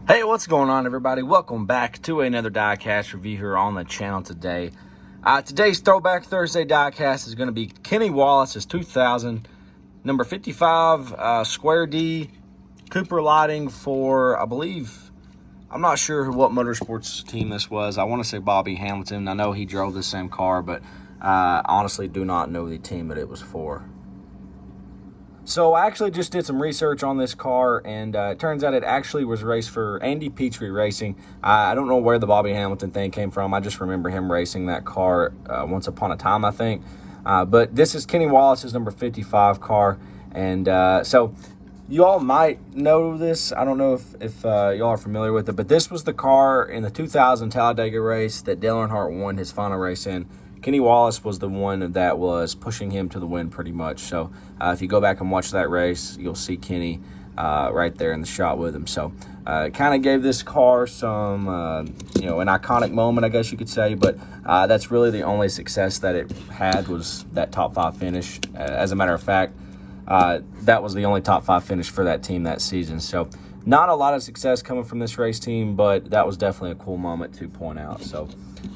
Hey, what's going on, everybody? Welcome back to another Diecast review here on the channel today. Today's Throwback Thursday Diecast is going to be Kenny Wallace's 2000 number 55 Square D Cooper lighting for, I believe, I'm not sure what motorsports team this was. I want to say Bobby Hamilton. I know he drove the same car, but honestly do not know the team that it was for. So I actually just did some research on this car, and it turns out it actually was raced for Andy Petree Racing. I don't know where the Bobby Hamilton thing came from. I just remember him racing that car once upon a time, I think. But this is Kenny Wallace's number 55 car, and so you all might know this. I don't know if y'all are familiar with it, but this was the car in the 2000 Talladega race that Dale Earnhardt won his final race in. Kenny Wallace was the one that was pushing him to the win pretty much. So if you go back and watch that race, you'll see Kenny right there in the shot with him. So it kind of gave this car some, an iconic moment, I guess you could say. But that's really the only success that it had was that top 5 finish. As a matter of fact, that was the only top 5 finish for that team that season. So not a lot of success coming from this race team, but that was definitely a cool moment to point out. So.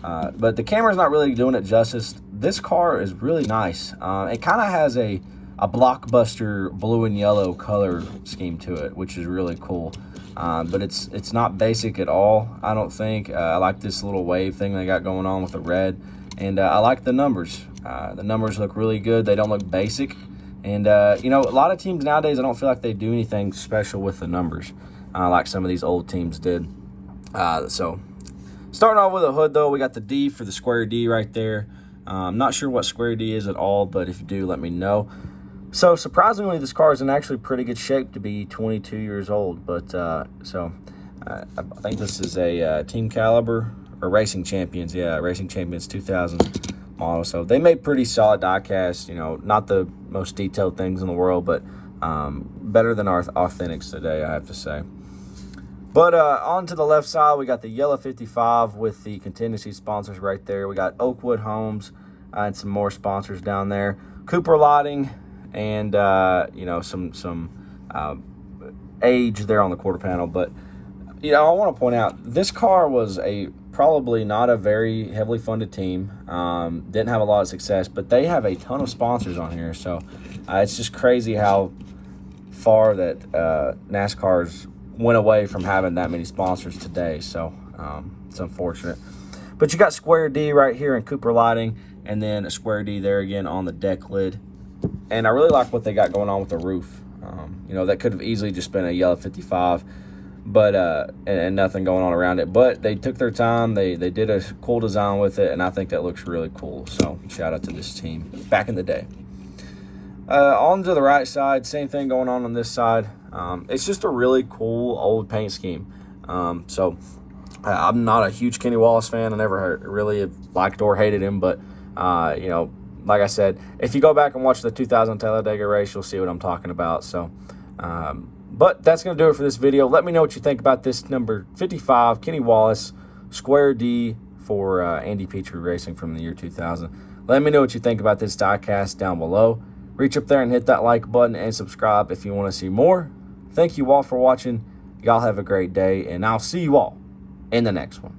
But the camera's not really doing it justice. This car is really nice. It kind of has a blockbuster blue and yellow color scheme to it, which is really cool. But it's not basic at all, I don't think. I like this little wave thing they got going on with the red. And I like the numbers. The numbers look really good. They don't look basic. And, a lot of teams nowadays, I don't feel like they do anything special with the numbers like some of these old teams did. Starting off with a hood, though, we got the D for the Square D right there. I'm not sure what Square D is at all, but if you do, let me know. So, surprisingly, this car is in actually pretty good shape to be 22 years old. But, I think this is a Team Caliber, or Racing Champions. Yeah, Racing Champions 2000 model. So, they made pretty solid diecast. Not the most detailed things in the world, but better than our Authentics today, I have to say. But on to the left side, we got the yellow 55 with the contingency sponsors right there. We got Oakwood Homes and some more sponsors down there. Cooper Lighting and, some age there on the quarter panel. But, I want to point out, this car was probably not a very heavily funded team. Didn't have a lot of success, but they have a ton of sponsors on here. So it's just crazy how far that NASCAR's went away from having that many sponsors today, so it's unfortunate. But you got Square D right here in Cooper Lighting, and then a Square D there again on the deck lid. And I really like what they got going on with the roof. That could have easily just been a yellow 55, but and nothing going on around it. But they took their time. They did a cool design with it, and I think that looks really cool. So shout out to this team back in the day. On to the right side, same thing going on this side. It's just a really cool old paint scheme. So I'm not a huge Kenny Wallace fan. I never really liked or hated him, but like I said, if you go back and watch the 2000 Talladega race, you'll see what I'm talking about. So, but that's going to do it for this video. Let me know what you think about this number 55 Kenny Wallace Square D for Andy Petree Racing from the year 2000. Let me know what you think about this diecast down below. Reach up there and hit that like button and subscribe if you want to see more. Thank you all for watching. Y'all have a great day, and I'll see you all in the next one.